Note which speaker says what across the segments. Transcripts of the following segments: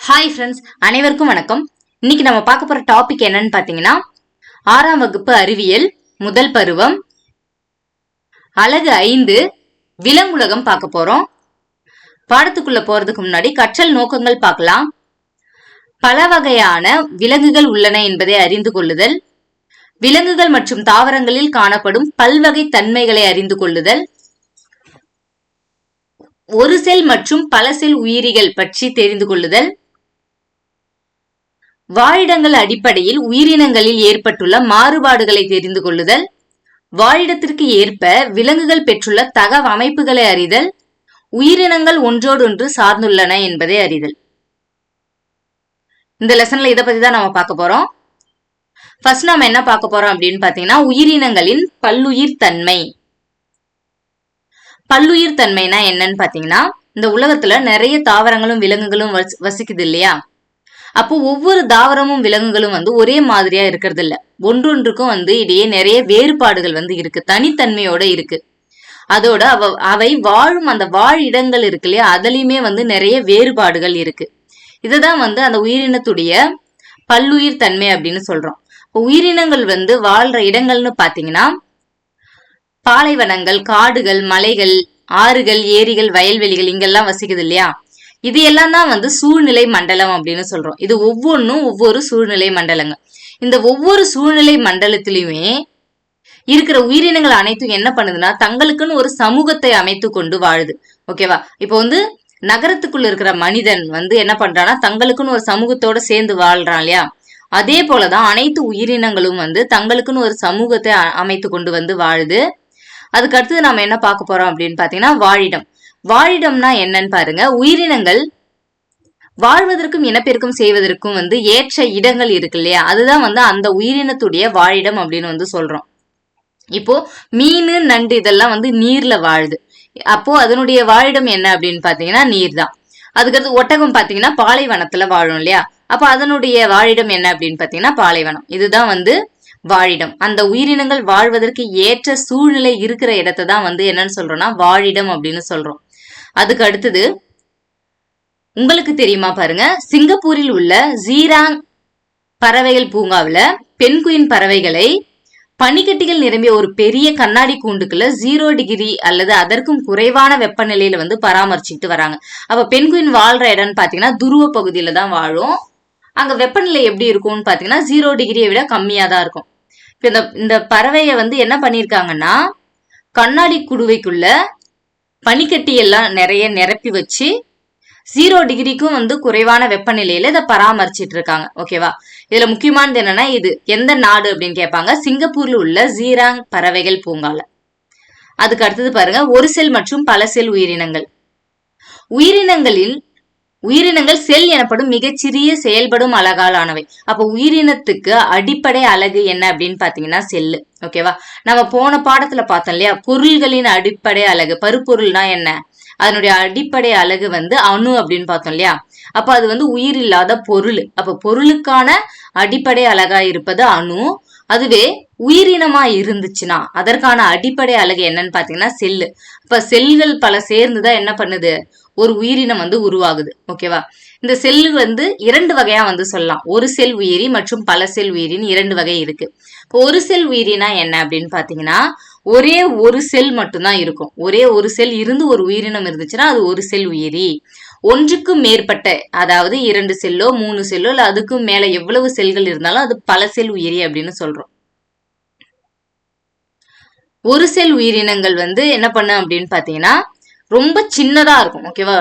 Speaker 1: Hi friends, அனைவருக்கும் வணக்கம். இன்னைக்கு நம்ம பார்க்க போற டாபிக் என்னன்னு பாத்தீங்கன்னா, 6ஆம் வகுப்பு அறிவியல் முதல் பருவம் அலகு 5 விலங்குலகம் பார்க்க போறோம். பாடத்துக்குள்ள போறதுக்கு முன்னாடி கற்றல் நோக்கங்கள் பார்க்கலாம். பல வகையான விலங்குகள் உள்ளன என்பதை அறிந்து கொள்ளுதல், விலங்குகள் மற்றும் தாவரங்களில் காணப்படும் பல்வகை தன்மைகளை அறிந்து கொள்ளுதல், ஒரு செல் மற்றும் பல செல் உயிரிகள் பற்றி தெரிந்து கொள்ளுதல், வாழிடங்கள் அடிப்படையில் உயிரினங்களில் ஏற்பட்டுள்ள மாறுபாடுகளை தெரிந்து கொள்ளுதல், வாழிடத்திற்கு ஏற்ப விலங்குகள் பெற்றுள்ள அமைப்புகளை அறிதல், உயிரினங்கள் ஒன்றோடொன்று சார்ந்துள்ளன என்பதை அறிதல். இந்த லெசன்ல இதை பத்தி தான் நம்ம பார்க்க போறோம். ஃபர்ஸ்ட் நாம என்ன பார்க்க போறோம் அப்படின்னு பாத்தீங்கன்னா, உயிரினங்களின் பல்லுயிர் தன்மை. பல்லுயிர் தன்மைனா என்னன்னு பாத்தீங்கன்னா, இந்த உலகத்துல நிறைய தாவரங்களும் விலங்குகளும் வசிக்குது இல்லையா? அப்போ ஒவ்வொரு தாவரமும் விலங்குகளும் ஒரே மாதிரியா இருக்கிறது இல்ல, ஒன்றொன்றுக்கும் இடையே நிறைய வேறுபாடுகள் இருக்கு, தனித்தன்மையோட இருக்கு. அதோட அவை வாழும் அந்த வாழிடங்கள் இருக்கு இல்லையா, அதுலயுமே நிறைய வேறுபாடுகள் இருக்கு. இதுதான் அந்த உயிரினத்துடைய பல்லுயிர் தன்மை அப்படின்னு சொல்றோம். உயிரினங்கள் வாழ்ற இடங்கள்னு பாத்தீங்கன்னா, பாலைவனங்கள், காடுகள், மலைகள், ஆறுகள், ஏரிகள், வயல்வெளிகள் இங்கெல்லாம் வசிக்குது இல்லையா? இது எல்லாம் தான் சூழ்நிலை மண்டலம் அப்படின்னு சொல்றோம். இது ஒவ்வொன்றும் ஒவ்வொரு சூழ்நிலை மண்டலங்கள். இந்த ஒவ்வொரு சூழ்நிலை மண்டலத்திலுமே இருக்கிற உயிரினங்கள் அனைத்தும் என்ன பண்ணுதுன்னா, தங்களுக்குன்னு ஒரு சமூகத்தை அமைத்து கொண்டு வாழுது. ஓகேவா? இப்போ நகரத்துக்குள்ள இருக்கிற மனிதன் என்ன பண்றான்னா, தங்களுக்குன்னு ஒரு சமூகத்தோட சேர்ந்து வாழ்றான் இல்லையா? அதே போலதான் அனைத்து உயிரினங்களும் தங்களுக்குன்னு ஒரு சமூகத்தை அமைத்து கொண்டு வாழுது. அதுக்கு அடுத்தது நம்ம என்ன பார்க்க போறோம் அப்படின்னு பாத்தீங்கன்னா, வாழிடம். வாழிடம்னா என்னன்னு பாருங்க. உயிரினங்கள் வாழ்வதற்கும் இனப்பெருக்கம் செய்வதற்கும் ஏற்ற இடங்கள் இருக்கு இல்லையா, அதுதான் அந்த உயிரினத்துடைய வாழிடம் அப்படின்னு சொல்றோம். இப்போ மீன், நண்டு இதெல்லாம் நீர்ல வாழுது. அப்போ அதனுடைய வாழிடம் என்ன அப்படின்னு பாத்தீங்கன்னா நீர் தான். அதுக்கடுத்து ஒட்டகம் பாத்தீங்கன்னா பாலைவனத்துல வாழும் இல்லையா, அப்ப அதனுடைய வாழிடம் என்ன அப்படின்னு பாத்தீங்கன்னா பாலைவனம். இதுதான் வாழிடம். அந்த உயிரினங்கள் வாழ்வதற்கு ஏற்ற சூழ்நிலை இருக்கிற இடத்தை தான் என்னன்னு சொல்றோம்னா வாழிடம் அப்படின்னு சொல்றோம். அதுக்கு அடுத்தது உங்களுக்கு தெரியுமா பாருங்க, சிங்கப்பூரில் உள்ள ஜீராங் பறவைகள் பூங்காவில பென்குயின் பறவைகளை பனிக்கட்டிகள் நிரம்பிய ஒரு பெரிய கண்ணாடி கூண்டுக்குள்ள 0 டிகிரி அல்லது அதற்கும் குறைவான வெப்பநிலையில பராமரிச்சுட்டு வராங்க. அப்ப பென்குயின் வாழ்ற இடம்னு பாத்தீங்கன்னா துருவ பகுதியில தான் வாழும். அங்க வெப்பநிலை எப்படி இருக்கும்னு பாத்தீங்கன்னா 0 டிகிரியை விட கம்மியா தான் இருக்கும். இந்த பறவைய என்ன பண்ணிருக்காங்கன்னா, கண்ணாடி குடுவைக்குள்ள பனிக்கட்டி எல்லாம் நிறைய நிரப்பி வச்சு 0 டிகிரிக்கும் குறைவான வெப்பநிலையில இதை பராமரிச்சிட்டு இருக்காங்க. ஓகேவா? இதுல முக்கியமானது என்னன்னா, இது எந்த நாடு அப்படின்னு கேட்பாங்க. சிங்கப்பூர்ல உள்ள ஜீராங் பறவைகள் பூங்கால. அதுக்கு அடுத்தது பாருங்க, ஒரு செல் மற்றும் பல செல் உயிரினங்கள். உயிரினங்கள் செல் எனப்படும் மிகச்சிறிய செயல்படும் அலகால் ஆனவை. அப்ப உயிரினத்துக்கு அடிப்படை அலகு என்ன அப்படின்னு பாத்தீங்கன்னா செல்லு. ஓகேவா? நம்ம போன பாடத்துல பார்த்தோம் இல்லையா, பொருள்களின் அடிப்படை அலகு. பருப்பொருள்னா என்ன, அதனுடைய அடிப்படை அலகு அணு அப்படின்னு பார்த்தோம் இல்லையா. அப்ப அது உயிர் இல்லாத பொருள். அப்ப பொருளுக்கான அடிப்படை அலகா இருப்பது அணு. அதுவே உயிரினமா இருந்துச்சுன்னா அதற்கான அடிப்படை அலகு என்னன்னு பாத்தீங்கன்னா செல்லு. இப்ப செல்கள் பல சேர்ந்துதான் என்ன பண்ணுது, ஒரு உயிரினம் உருவாகுது. ஓகேவா? இந்த செல்லு 2 வகையா சொல்லலாம். ஒரு செல் உயிரி மற்றும் பல செல் உயிரின்னு 2 வகை இருக்கு. இப்போ ஒரு செல் உயிரினா என்ன அப்படின்னு பாத்தீங்கன்னா, ஒரே ஒரு செல் மட்டும்தான் இருக்கும். ஒரே ஒரு செல் இருந்து ஒரு உயிரினம் இருந்துச்சுன்னா அது ஒரு செல் உயிரி. ஒன்றுக்கும் மேற்பட்ட, அதாவது 2 செல்லோ 3 செல்லோ இல்ல அதுக்கும் மேல எவ்வளவு செல்கள் இருந்தாலும் அது பல செல் உயிரி அப்படின்னு சொல்றோம். ஒரு செல் உயிரினங்கள் என்ன பண்ண அப்படின்னு பாத்தீங்கன்னா ரொம்ப சின்னதா இருக்கும். ஓகேவா?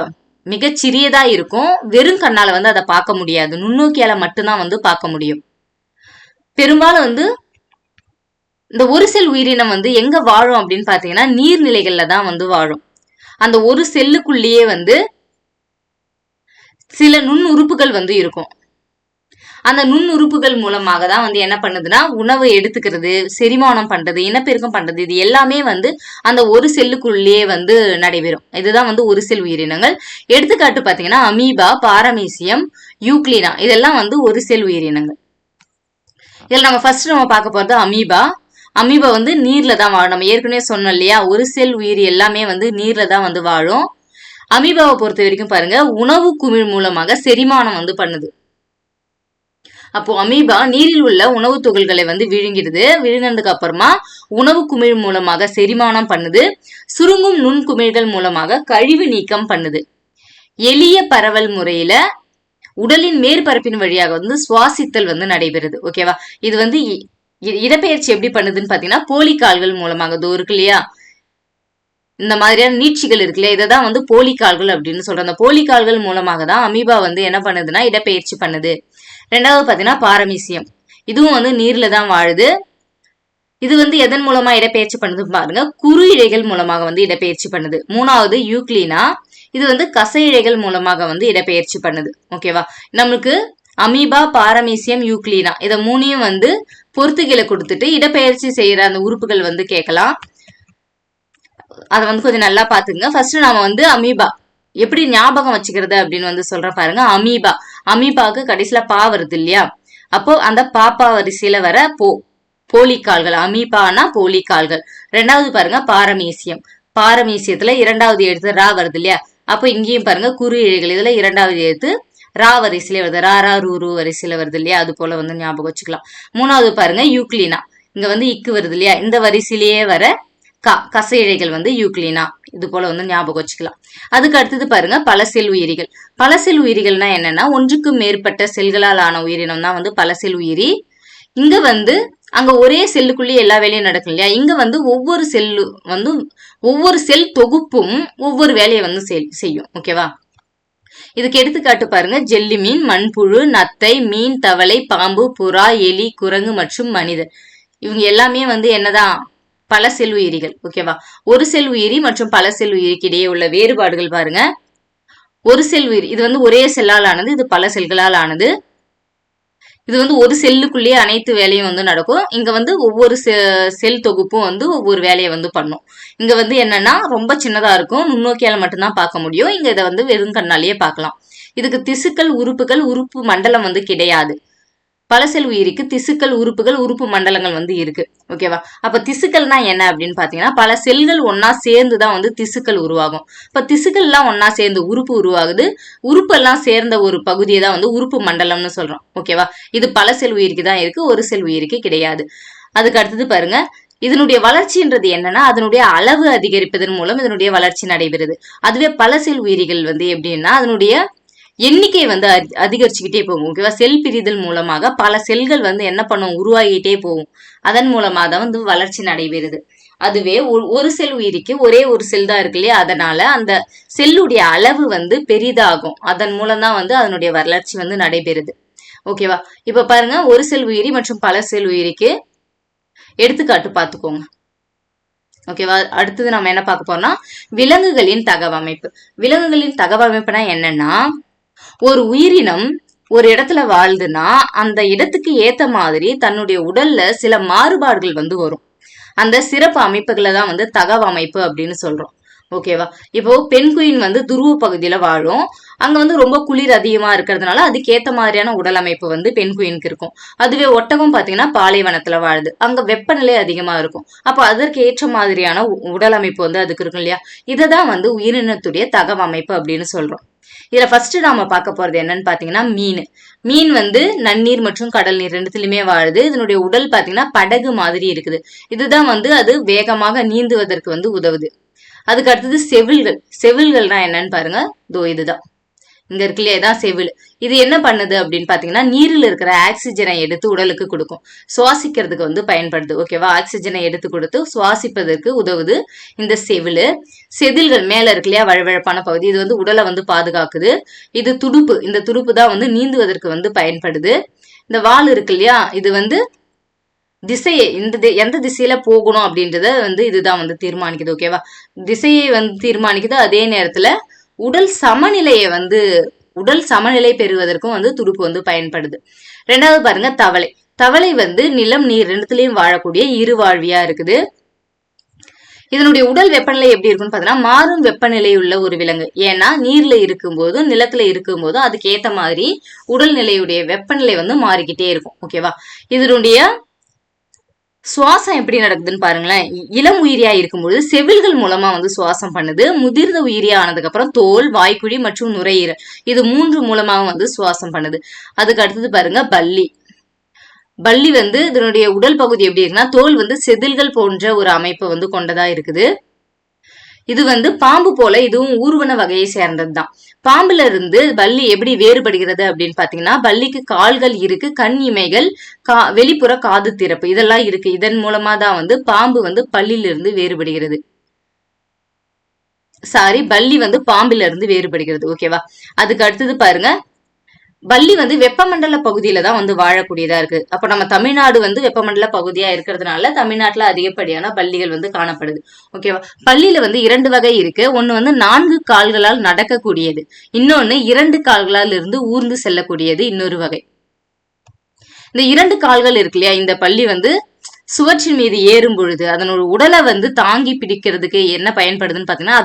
Speaker 1: மிக சிறியதா இருக்கும். வெறும் கண்ணால அதை பார்க்க முடியாது, நுண்ணோக்கியால மட்டும்தான் பார்க்க முடியும். பெரும்பாலும் இந்த ஒரு செல் உயிரினம் எங்க வாழும் அப்படின்னு பாத்தீங்கன்னா நீர்நிலைகள்ல தான் வாழும். அந்த ஒரு செல்லுக்குள்ளேயே சில நுண் உறுப்புகள் இருக்கும். அந்த நுண் உறுப்புகள் மூலமாக தான் என்ன பண்ணுதுன்னா உணவு எடுத்துக்கிறது, செரிமானம் பண்றது, இனப்பெருக்கம் பண்றது, இது எல்லாமே அந்த ஒரு செல்லுக்குள்ளேயே நடைபெறும். இதுதான் ஒரு செல் உயிரினங்கள். எடுத்துக்காட்டு பாத்தீங்கன்னா அமீபா, பாரமீசியம், யூக்ளினா இதெல்லாம் ஒரு செல் உயிரினங்கள். இதுல நம்ம ஃபர்ஸ்ட் பார்க்க போறது அமீபா. அமீபா நீர்ல தான் வாழும். நம்ம ஏற்கனவே சொன்னோம் இல்லையா, ஒரு செல் உயிரி எல்லாமே நீர்ல தான் வாழும். அமீபாவை பொறுத்த வரைக்கும் பாருங்க உணவு குமிழ் மூலமாக செரிமானம் வந்து பண்ணுது. அப்போ அமீபா நீரில் உள்ள உணவு துகள்களை வந்து விழுங்கிடுது. விழுங்கினதுக்கு அப்புறமா உணவு குமிழ் மூலமாக செரிமானம் பண்ணுது. சுருங்கும் நுண் குமிழ்கள் மூலமாக கழிவு நீக்கம் பண்ணுது. எளிய பரவல் முறையில உடலின் மேற்பரப்பின் வழியாக வந்து சுவாசித்தல் வந்து நடைபெறுது. ஓகேவா? இது வந்து இடப்பெயர்ச்சி எப்படி பண்ணுதுன்னு பாத்தீங்கன்னா போலிக்கால்கள் மூலமாக இருக்கு இல்லையா, இந்த மாதிரியான நீட்சிகள் இருக்குல்ல, இதைதான் வந்து போலிக்கால்கள் அப்படின்னு சொல்றோம். அந்த போலிக்கால்கள் மூலமாக தான் அமீபா வந்து என்ன பண்ணுதுன்னா இடப்பெயர்ச்சி பண்ணுது. ரெண்டாவது பாத்தீங்கன்னா பாரமீசியம், இதுவும் வந்து நீர்ல தான் வாழுது. இது வந்து எதன் மூலமா இடப்பெயர்ச்சி பண்ணுது பாருங்க, குறு இழைகள் மூலமாக வந்து இடப்பெயர்ச்சி பண்ணுது. மூணாவது யூக்ளினா, இது வந்து கசை இழைகள் மூலமாக வந்து இடப்பெயர்ச்சி பண்ணுது. ஓகேவா? நம்மளுக்கு அமீபா, பாரமீசியம், யூக்ளினா இத மூணையும் வந்து பொறுத்துகளை கொடுத்துட்டு இடப்பெயர்ச்சி செய்யற அந்த உறுப்புகள் வந்து கேட்கலாம். அதை வந்து கொஞ்சம் நல்லா பாத்துங்க. ஃபர்ஸ்ட் நாம வந்து அமீபா எப்படி ஞாபகம் வச்சுக்கிறது அப்படின்னு வந்து சொல்ற பாருங்க. அமீபா, அமீபாவுக்கு கடைசியில பா வருது இல்லையா, அப்போ அந்த பாப்பா வரிசையில வர போலிக்கால்கள், அமீபானா போலிக்கால்கள். ரெண்டாவது பாருங்க பாரமீசியம், பாரமீசியத்துல இரண்டாவது எழுத்து ரா வருது இல்லையா, அப்போ இங்கேயும் பாருங்க குறு இழைகள், இதுல இரண்டாவது எழுத்து ரா வரிசையில வருது, ரா ரா ரூ ரூ வரிசையில வருது இல்லையா, அது போல வந்து ஞாபகம் வச்சுக்கலாம். மூணாவது பாருங்க யூக்ளினா, இங்க வந்து இக்கு வருது இல்லையா, இந்த வரிசையிலேயே வர கசை இழைகள் வந்து யூக்ளினா, இது போல வந்து ஞாபகம் வச்சுக்கலாம். அதுக்கு அடுத்தது பாருங்க பல செல் உயிரிகள். பல செல் உயிரிகள்னா என்னன்னா ஒன்றுக்கும் மேற்பட்ட செல்களால் ஆன உயிரினம் தான் வந்து பல செல் உயிரி. இங்க வந்து அங்க ஒரே செல்லுக்குள்ளேயே எல்லா வேலையும் நடக்கும் இல்லையா, இங்க வந்து ஒவ்வொரு செல்லு வந்து ஒவ்வொரு செல் தொகுப்பும் ஒவ்வொரு வேலையை வந்து செய்யும். ஓகேவா? இதுக்கு எடுத்துக்காட்டு பாருங்க, ஜெல்லி மீன், மண்புழு, நத்தை, மீன், தவளை, பாம்பு, புறா, எலி, குரங்கு மற்றும் மனிதர். இவங்க எல்லாமே வந்து என்னதான் பல செல் உயிரிகள். ஓகேவா? ஒரு செல் உயிரி மற்றும் பல செல் உயிரிக்கு இடையே உள்ள வேறுபாடுகள் பாருங்க. ஒரு செல் உயிரி இது வந்து ஒரே செல்லால் ஆனது, இது பல செல்களால் ஆனது. இது வந்து ஒரு செல்லுக்குள்ளேயே அனைத்து வேலையும் வந்து நடக்கும். இங்க வந்து ஒவ்வொரு செல் தொகுப்பும் வந்து ஒவ்வொரு வேலையை வந்து பண்ணும். இங்க வந்து என்னன்னா ரொம்ப சின்னதா இருக்கும், நுண்ணோக்கியால மட்டும்தான் பார்க்க முடியும். இங்க இதை வந்து வெறும் கண்ணாலேயே பார்க்கலாம். இதுக்கு திசுக்கள், உறுப்புகள், உறுப்பு மண்டலம் வந்து கிடையாது. பல செல் உயிரிக்கு திசுக்கள், உறுப்புகள், உறுப்பு மண்டலங்கள் வந்து இருக்கு. ஓகேவா? அப்ப திசுக்கள்னா என்ன அப்படின்னு பாத்தீங்கன்னா பல செல்கள் ஒன்னா சேர்ந்துதான் வந்து திசுக்கள் உருவாகும். இப்ப திசுக்கள் எல்லாம் ஒன்னா சேர்ந்து உறுப்பு உருவாகுது. உறுப்பு எல்லாம் சேர்ந்த ஒரு பகுதியை தான் வந்து உறுப்பு மண்டலம்னு சொல்றோம். ஓகேவா? இது பல செல் உயிரிக்கு தான் இருக்கு, ஒரு செல் உயிரிக்கு கிடையாது. அதுக்கு அடுத்தது பாருங்க, இதனுடைய வளர்ச்சின்றது என்னன்னா அதனுடைய அளவு அதிகரிப்பதன் மூலம் இதனுடைய வளர்ச்சி நடைபெறுது. அதுவே பல செல் உயிரிகள் வந்து எப்படின்னா அதனுடைய எண்ணிக்கை வந்து அதிகரிச்சுக்கிட்டே போகும். ஓகேவா? செல் பிரிதல் மூலமாக பல செல்கள் வந்து என்ன பண்ணும், உருவாகிட்டே போகும். அதன் மூலமா தான் வந்து வளர்ச்சி நடைபெறுது. அதுவே ஒரு செல் உயிரிக்கு ஒரே ஒரு செல் தான் இருக்கு இல்லையா, அதனால அந்த செல்லுடைய அளவு வந்து பெரிதாகும். அதன் மூலம் தான் வந்து அதனுடைய வளர்ச்சி வந்து நடைபெறுது. ஓகேவா? இப்ப பாருங்க, ஒரு செல் உயிரி மற்றும் பல செல் உயிரிக்கு எடுத்துக்காட்டு பார்த்துக்கோங்க. ஓகேவா? அடுத்தது நம்ம என்ன பார்க்க போறோம்னா விலங்குகளின் தகவமைப்பு. விலங்குகளின் தகவமைப்புனா என்னன்னா ஒரு உயிரினம் ஒரு இடத்துல வாழ்ந்துன்னா அந்த இடத்துக்கு ஏத்த மாதிரி தன்னுடைய உடல்ல சில மாறுபாடுகள் வந்து வரும். அந்த சிறப்பு அமைப்புகளை தான் வந்து தகவமைப்பு அப்படின்னு சொல்றோம். ஓகேவா? இப்போ பெண்குயின் வந்து துருவ பகுதியில வாழும். அங்க வந்து ரொம்ப குளிர் அதிகமா இருக்கிறதுனால அதுக்கேத்த மாதிரியான உடல் அமைப்பு வந்து பெண்குயினுக்கு இருக்கும். அதுவே ஒட்டகம் பாத்தீங்கன்னா பாலைவனத்துல வாழுது, அங்க வெப்பநிலை அதிகமா இருக்கும். அப்போ அதற்கு ஏற்ற மாதிரியான உடல் அமைப்பு வந்து அதுக்கு இருக்கும் இல்லையா, இததான் வந்து உயிரினத்துடைய தகவமைப்பு அப்படின்னு சொல்றோம். இதுல ஃபர்ஸ்ட் நாம பார்க்க போறது என்னன்னு பாத்தீங்கன்னா மீன். மீன் வந்து நன்னீர் மற்றும் கடல் நீர் ரெண்டுத்திலுமே வாழுது. இதனுடைய உடல் பாத்தீங்கன்னா படகு மாதிரி இருக்குது. இதுதான் வந்து அது வேகமாக நீந்துவதற்கு வந்து உதவுது. அதுக்கு அடுத்தது செவில்கள். செவில்கள்னா என்னன்னு பாருங்க, இதுதான் இங்க இருக்கு இல்லையா, இதான் செவில். இது என்ன பண்ணுது அப்படின்னு பாத்தீங்கன்னா நீரில் இருக்கிற ஆக்சிஜனை எடுத்து உடலுக்கு கொடுக்கும், சுவாசிக்கிறதுக்கு வந்து பயன்படுது. ஓகேவா? ஆக்சிஜனை எடுத்து கொடுத்து சுவாசிப்பதற்கு உதவுது இந்த செவில். செதில்கள் மேல இருக்கு இல்லையா, வழவழப்பான பகுதி, இது வந்து உடலை வந்து பாதுகாக்குது. இது துடுப்பு, இந்த துடுப்பு தான் வந்து நீந்துவதற்கு வந்து பயன்படுது. இந்த வால் இருக்கு இல்லையா, இது வந்து திசையை எந்த திசையில போகணும் அப்படின்றத வந்து இதுதான் வந்து தீர்மானிக்குது. ஓகேவா? திசையை வந்து தீர்மானிக்குது. அதே நேரத்துல உடல் சமநிலை பெறுவதற்கும் வந்து துடுப்பு வந்து பயன்படுது. ரெண்டாவது பாருங்க தவளை. தவளை வந்து நிலம் நீர் ரெண்டுத்திலையும் வாழக்கூடிய இருவாழ்வியா இருக்குது. இதனுடைய உடல் வெப்பநிலை எப்படி இருக்குன்னு பாத்தீங்கன்னா மாறும் வெப்பநிலை உள்ள ஒரு விலங்கு. ஏன்னா நீர்ல இருக்கும் போதும் நிலத்துல இருக்கும் போதும் அதுக்கு ஏத்த மாதிரி உடல்நிலையுடைய வெப்பநிலை வந்து மாறிக்கிட்டே இருக்கும். ஓகேவா? இதனுடைய சுவாசம் எப்படி நடக்குதுன்னு பாருங்களேன். இளம் உயிரியா இருக்கும்பொழுது செவில்கள் மூலமா வந்து சுவாசம் பண்ணுது. முதிர்ந்த உயிரியா ஆனதுக்கு அப்புறம் தோல், வாய்க்குழி மற்றும் நுரையீரல் இது 3 மூலமாக வந்து சுவாசம் பண்ணுது. அதுக்கு அடுத்தது பாருங்க பல்லி. பல்லி வந்து இதனுடைய உடல் பகுதி எப்படி இருக்குன்னா தோல் வந்து செதில்கள் போன்ற ஒரு அமைப்பை வந்து கொண்டதா இருக்குது. இது வந்து பாம்பு போல இதுவும் ஊர்வன வகையை சேர்ந்ததுதான். பாம்புல இருந்து பல்லி எப்படி வேறுபடுகிறது அப்படின்னு பாத்தீங்கன்னா பல்லிக்கு கால்கள் இருக்கு, கண் இமைகள், வெளிப்புற காது திறப்பு இதெல்லாம் இருக்கு. இதன் மூலமா தான் வந்து பாம்பு வந்து பல்லில இருந்து வேறுபடுகிறது. பல்லி வந்து பாம்பில இருந்து வேறுபடுகிறது. ஓகேவா. அதுக்கு அடுத்தது பாருங்க பல்லி வந்து வெப்பமண்டல பகுதியில தான் வந்து வாழக்கூடியதா இருக்கு. அப்ப நம்ம தமிழ்நாடு வந்து வெப்பமண்டல பகுதியா இருக்கிறதுனால தமிழ்நாட்டுல அதிகப்படியான பல்லிகள் வந்து காணப்படுது. ஓகேவா. பல்லியில வந்து 2 வகை இருக்கு. ஒண்ணு வந்து 4 கால்களால் நடக்கக்கூடியது, இன்னொன்னு 2 கால்களால் இருந்து ஊர்ந்து செல்லக்கூடியது இன்னொரு வகை. இந்த 2 கால்கள் இருக்கு இல்லையா, இந்த பல்லி வந்து சுவற்றின் மீது ஏறும் பொழுது அதனோட உடலை வந்து தாங்கி பிடிக்கிறதுக்கு என்ன பயன்படுதுன்னு பாத்தீங்கன்னா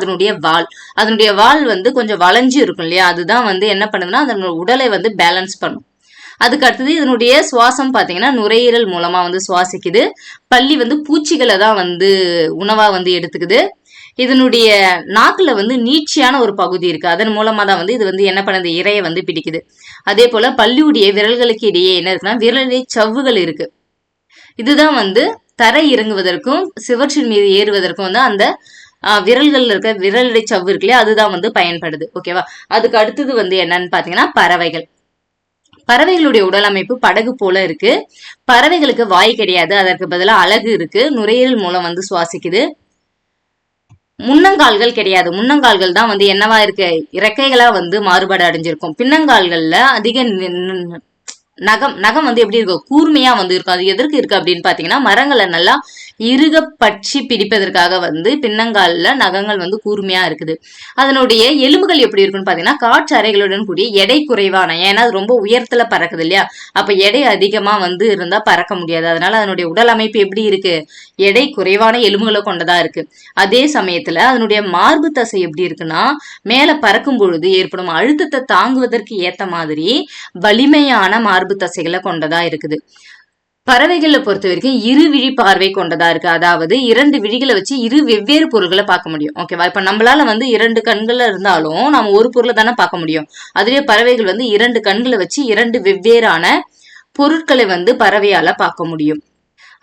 Speaker 1: அதனுடைய வால் வந்து கொஞ்சம் வளைஞ்சு இருக்கும் இல்லையா, அதுதான் வந்து என்ன பண்ணுதுன்னா அதனோட உடலை வந்து பேலன்ஸ் பண்ணும். அதுக்கு அடுத்தது இதனுடைய சுவாசம் பாத்தீங்கன்னா நுரையீரல் மூலமா வந்து சுவாசிக்குது. பல்லி வந்து பூச்சிகளை தான் வந்து உணவா வந்து எடுத்துக்குது. இதனுடைய நாக்குல வந்து நீட்சியான ஒரு பகுதி இருக்கு, அதன் மூலமா தான் வந்து இது வந்து என்ன பண்ணுது, இரையை வந்து பிடிக்குது. அதே போல பல்லியுடைய விரல்களுக்கு இடையே என்ன இருக்குன்னா விரலை சவ்வுகள் இருக்கு. இதுதான் வந்து தரை இறங்குவதற்கும் சிவற்றின் மீது ஏறுவதற்கும் வந்து அந்த விரல்கள் இருக்க விரலடை சவ்வு இருக்கு இல்லையா, அதுதான் வந்து பயன்படுது. ஓகேவா. அதுக்கு அடுத்தது வந்து என்னன்னு பாத்தீங்கன்னா பறவைகள். பறவைகளுடைய உடல் அமைப்பு படகு போல இருக்கு. பறவைகளுக்கு வாய் கிடையாது, அதற்கு பதிலாக அலகு இருக்கு. நுரையீரல் மூலம் வந்து சுவாசிக்குது. முன்னங்கால்கள் கிடையாது. முன்னங்கால்கள் தான் வந்து என்னவா இருக்கு, இறக்கைகளா வந்து மாறுபாடு அடைஞ்சிருக்கும். பின்னங்கால்கள்ல அதிக நகம் வந்து எப்படி இருக்கும், கூர்மையா வந்து இருக்கும். அது எதற்கு இருக்கு அப்படின்னு பாத்தீங்கன்னா மரங்களை நல்லா இறுக பற்றி பிடிப்பதற்காக வந்து பின்னங்கால்ல நகங்கள் வந்து கூர்மையா இருக்குது. அதனுடைய எலும்புகள் எப்படி இருக்குன்னு பாத்தீங்கன்னா காற்று அறைகளுடன் கூடிய எடை குறைவான, ஏன்னா அது ரொம்ப உயரத்துல பறக்குது இல்லையா, அப்ப எடை அதிகமா வந்து இருந்தா பறக்க முடியாது. அதனால அதனுடைய உடல் அமைப்பு எப்படி இருக்கு, எடை குறைவான எலும்புகளை கொண்டதா இருக்கு. அதே சமயத்துல அதனுடைய மார்பு தசை எப்படி இருக்குன்னா மேல பறக்கும் பொழுது ஏற்படும் அழுத்தத்தை தாங்குவதற்கு ஏத்த மாதிரி வலிமையான மார்பு தசைகளை கொண்டதா இருக்குது. பறவைகளை பொறுத்த வரைக்கும் இருவிழி பார்வை கொண்டதா இருக்கு. அதாவது 2 விழிகளை வச்சு வெவ்வேறு பொருள்களை பார்க்க முடியும். ஓகேவா. இப்ப நம்மளால வந்து 2 கண்கள் இருந்தாலும் நம்ம ஒரு பொருளை தானே பார்க்க முடியும். அதுவே பறவைகள் வந்து 2 கண்களை வச்சு 2 வெவ்வேறான பொருட்களை வந்து பறவையால பார்க்க முடியும்.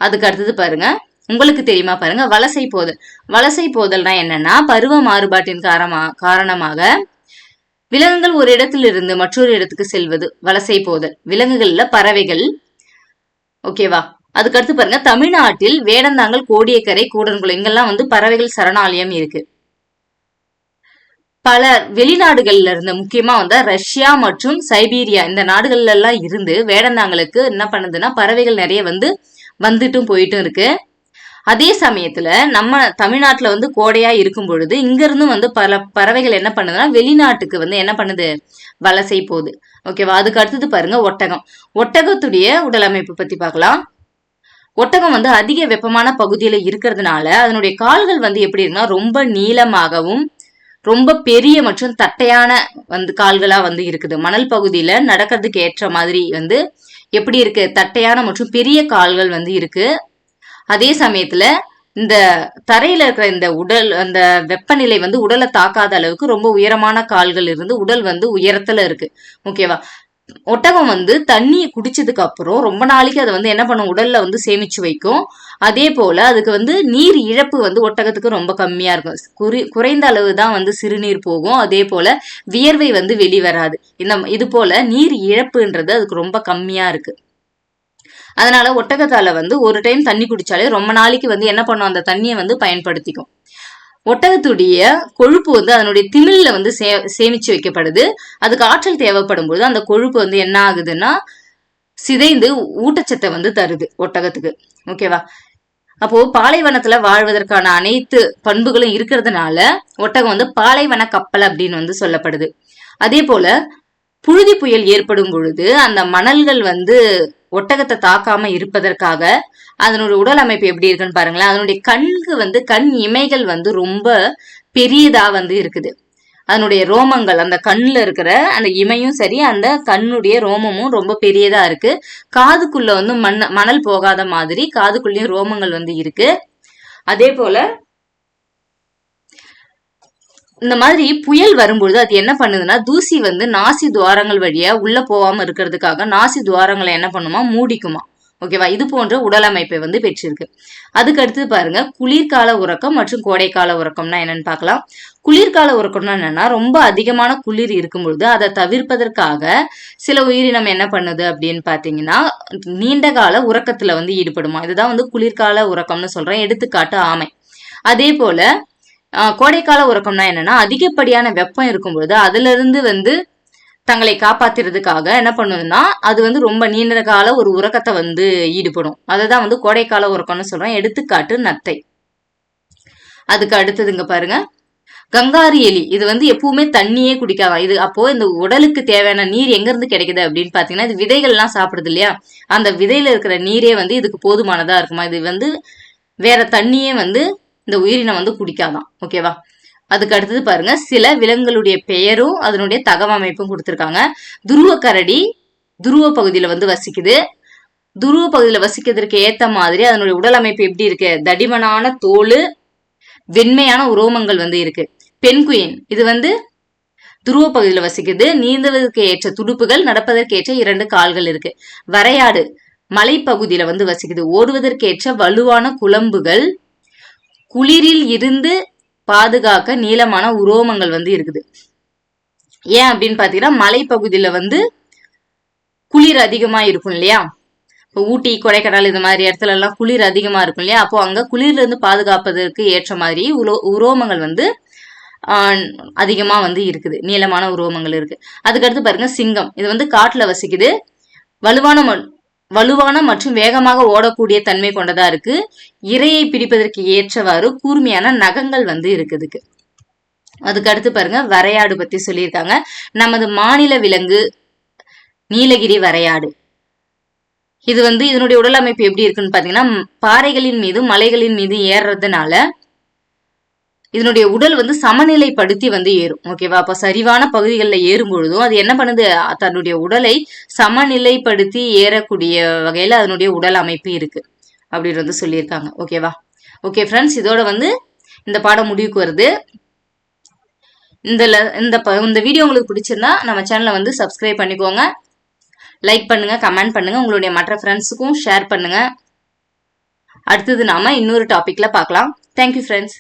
Speaker 1: அதுக்கு அடுத்தது பாருங்க, உங்களுக்கு தெரியுமா பாருங்க வலசை போதல்னா என்னன்னா பருவ மாறுபாட்டின் காரணமாக விலங்குகள் ஒரு இடத்திலிருந்து மற்றொரு இடத்துக்கு செல்வது வலசை போதல். விலங்குகள்ல பறவைகள். ஓகேவா. அதுக்கடுத்து பாருங்க தமிழ்நாட்டில் வேடந்தாங்கல், கோடியக்கரை, கூடன்குளம் இங்கெல்லாம் வந்து பறவைகள் சரணாலயம் இருக்கு. பல வெளிநாடுகள்ல இருந்து முக்கியமா வந்து ரஷ்யா மற்றும் சைபீரியா இந்த நாடுகள்ல எல்லாம் இருந்து வேடந்தாங்கலுக்கு என்ன பண்ணுதுன்னா பறவைகள் நிறைய வந்து வந்துட்டும் போயிட்டும் இருக்கு. அதே சமயத்துல நம்ம தமிழ்நாட்டுல வந்து கோடையா இருக்கும் பொழுது இங்க இருந்தும் வந்து பல பறவைகள் என்ன பண்ணுதுன்னா வெளிநாட்டுக்கு வந்து என்ன பண்ணுது, வலசை போகுது. ஓகேவா. அதுக்கு அடுத்தது பாருங்க ஒட்டகத்துடைய உடல் அமைப்பு பத்தி பார்க்கலாம். ஒட்டகம் வந்து அதிக வெப்பமான பகுதியில இருக்கிறதுனால அதனுடைய கால்கள் வந்து எப்படி இருக்குன்னா ரொம்ப நீளமாகவும் ரொம்ப பெரிய மற்றும் தட்டையான வந்து கால்களா வந்து இருக்குது. மணல் பகுதியில நடக்கிறதுக்கு ஏற்ற மாதிரி வந்து எப்படி இருக்கு, தட்டையான மற்றும் பெரிய கால்கள் வந்து இருக்கு. அதே சமயத்துல இந்த தரையில இருக்கிற இந்த உடல் அந்த வெப்பநிலை வந்து உடலை தாக்காத அளவுக்கு ரொம்ப உயரமான கால்கள் இருந்து உடல் வந்து உயரத்துல இருக்கு. ஓகேவா. ஒட்டகம் வந்து தண்ணியை குடிச்சதுக்கு அப்புறம் ரொம்ப நாளைக்கு அதை வந்து என்ன பண்ணும், உடல்ல வந்து சேமிச்சு வைக்கும். அதே போல அதுக்கு வந்து நீர் இழப்பு வந்து ஒட்டகத்துக்கு ரொம்ப கம்மியா இருக்கும். குறைந்த அளவு தான் வந்து சிறுநீர் போகும். அதே போல வியர்வை வந்து வெளிவராது. இது போல நீர் இழப்புன்றது அதுக்கு ரொம்ப கம்மியா இருக்கு. அதனால ஒட்டகத்தால வந்து ஒரு டைம் தண்ணி குடிச்சாலே ரொம்ப நாளைக்கு வந்து என்ன பண்ணும், அந்த தண்ணியை வந்து பயன்படுத்திக்கும். ஒட்டகத்துடைய கொழுப்பு வந்து அதனுடைய திமில்ல வந்து சேமிச்சு வைக்கப்படுது. அதுக்கு ஆற்றல் தேவைப்படும் போது அந்த கொழுப்பு வந்து என்ன ஆகுதுன்னா சிதைந்து ஊட்டச்சத்தை வந்து தருது ஒட்டகத்துக்கு. ஓகேவா. அப்போ பாலைவனத்துல வாழ்வதற்கான அனைத்து பண்புகளும் இருக்கிறதுனால ஒட்டகம் வந்து பாலைவன கப்பல் அப்படின்னு வந்து சொல்லப்படுது. அதே போல புழுதி புயல் ஏற்படும் பொழுது அந்த மணல்கள் வந்து ஒட்டகத்தை தாக்காம இருப்பதற்காக அதனுடைய உடல் அமைப்பு எப்படி இருக்குன்னு பாருங்களேன். அதனுடைய கண் இமைகள் வந்து ரொம்ப பெரியதா வந்து இருக்குது. அதனுடைய ரோமங்கள், அந்த கண்ணுல இருக்கிற அந்த இமையும் சரி, அந்த கண்ணுடைய ரோமமும் ரொம்ப பெரியதா இருக்கு. காதுக்குள்ள வந்து மணல் போகாத மாதிரி காதுக்குள்ளேயும் ரோமங்கள் வந்து இருக்கு. அதே போல இந்த மாதிரி புயல் வரும்பொழுது அது என்ன பண்ணுதுன்னா, தூசி வந்து நாசி துவாரங்கள் வழியா உள்ள போகாம இருக்கிறதுக்காக நாசி துவாரங்களை என்ன பண்ணுமா, மூடிக்குமா. ஓகேவா. இது போன்ற உடல் அமைப்பை வந்து பெற்றிருக்கு. அதுக்கு அடுத்து பாருங்க, குளிர்கால உறக்கம் மற்றும் கோடைக்கால உறக்கம்னா என்னன்னு பார்க்கலாம். குளிர்கால உறக்கம்னா என்னன்னா, ரொம்ப அதிகமான குளிர் இருக்கும் பொழுது அதை தவிர்ப்பதற்காக சில உயிரினம் என்ன பண்ணுது அப்படின்னு பாத்தீங்கன்னா, நீண்ட கால உறக்கத்துல வந்து ஈடுபடுமா. இதுதான் வந்து குளிர்கால உறக்கம்னு சொல்றேன். எடுத்துக்காட்டு ஆமை. அதே போல கோடைக்கால உறக்கம்னா என்னன்னா, அதிகப்படியான வெப்பம் இருக்கும்பொழுது அதுல இருந்து வந்து தங்களை காப்பாத்துறதுக்காக என்ன பண்ணுதுன்னா, அது வந்து ரொம்ப நீண்ட கால ஒரு உறக்கத்தை வந்து ஈடுபடும். அததான் வந்து கோடைக்கால உறக்கம்னு சொல்றேன். எடுத்துக்காட்டு நத்தை. அதுக்கு அடுத்ததுங்க பாருங்க, கங்காரு எலி. இது வந்து எப்பவுமே தண்ணியே குடிக்காதான். இது அப்போ இந்த உடலுக்கு தேவையான நீர் எங்க இருந்து கிடைக்குது அப்படின்னு பாத்தீங்கன்னா, இது விதைகள் எல்லாம் சாப்பிடுது இல்லையா, அந்த விதையில இருக்கிற நீரே வந்து இதுக்கு போதுமானதா இருக்குமா. இது வந்து வேற தண்ணியே வந்து இந்த உயிரினம் வந்து குடிக்காதான். ஓகேவா. அதுக்கு அடுத்தது பாருங்க, சில விலங்குகளுடைய பெயரும் அதனுடைய தகவமைப்பும் கொடுத்திருக்காங்க. துருவ கரடி துருவ பகுதியில வந்து வசிக்குது. துருவ பகுதியில வசிக்கிறதுக்கு ஏத்த மாதிரி அதனுடைய உடல் அமைப்பு எப்படி இருக்கு, தடிமனான தோல், வெண்மையான உரோமங்கள் வந்து இருக்கு. பெண்குயின் இது வந்து துருவ பகுதியில வசிக்குது. நீந்துவதற்கு ஏற்ற துடுப்புகள், நடப்பதற்கு ஏற்ற 2 கால்கள் இருக்கு. வரையாடு மலைப்பகுதியில வந்து வசிக்குது. ஓடுவதற்கு ஏற்ற வலுவான குளம்புகள், குளிரில் இருந்து பாதுகாக்க நீளமான உரோமங்கள் வந்து இருக்குது. ஏன் அப்படின்னு பாத்தீங்கன்னா, மலைப்பகுதியில வந்து குளிர் அதிகமா இருக்கும் இல்லையா. இப்போ ஊட்டி, கொடைக்கானல் இந்த மாதிரி இடத்துல எல்லாம் குளிர் அதிகமா இருக்கும் இல்லையா. அப்போ அங்க குளிர்ல இருந்து பாதுகாப்பதற்கு ஏற்ற மாதிரி உரோமங்கள் வந்து அதிகமா வந்து இருக்குது. நீளமான உரோமங்கள் இருக்கு. அதுக்கடுத்து பாருங்க, சிங்கம். இது வந்து காட்டுல வசிக்குது. வலுவான மற்றும் வேகமாக ஓடக்கூடிய தன்மை கொண்டதா இருக்கு. இரையை பிடிப்பதற்கு ஏற்றவாறு கூர்மையான நகங்கள் வந்து இருக்குதுக்கு. அதுக்கு அடுத்து பாருங்க, வரையாடு பத்தி சொல்லியிருக்காங்க. நமது மாநில விலங்கு நீலகிரி வரையாடு. இது வந்து இதனுடைய உடல் அமைப்பு எப்படி இருக்குன்னு பாத்தீங்கன்னா, பாறைகளின் மீது மலைகளின் மீது ஏறுறதுனால இதனுடைய உடல் வந்து சமநிலைப்படுத்தி வந்து ஏறும். ஓகேவா. அப்ப சரிவான பகுதிகளில் ஏறும் பொழுதும் அது என்ன பண்ணுது, தன்னுடைய உடலை சமநிலைப்படுத்தி ஏறக்கூடிய வகையில அதனுடைய உடல் அமைப்பு இருக்கு அப்படின்னு சொல்லியிருக்காங்க. ஓகேவா. ஓகே ஃப்ரெண்ட்ஸ், இதோட வந்து இந்த பாடம் முடிவுக்கு வருது. இந்த வீடியோ உங்களுக்கு பிடிச்சிருந்தா நம்ம சேனலை வந்து சப்ஸ்கிரைப் பண்ணிக்கோங்க, லைக் பண்ணுங்க, கமெண்ட் பண்ணுங்க, உங்களுடைய மற்ற ஃப்ரெண்ட்ஸுக்கும் ஷேர் பண்ணுங்க. அடுத்தது நாம இன்னொரு டாபிக்ல பார்க்கலாம். Thank you friends.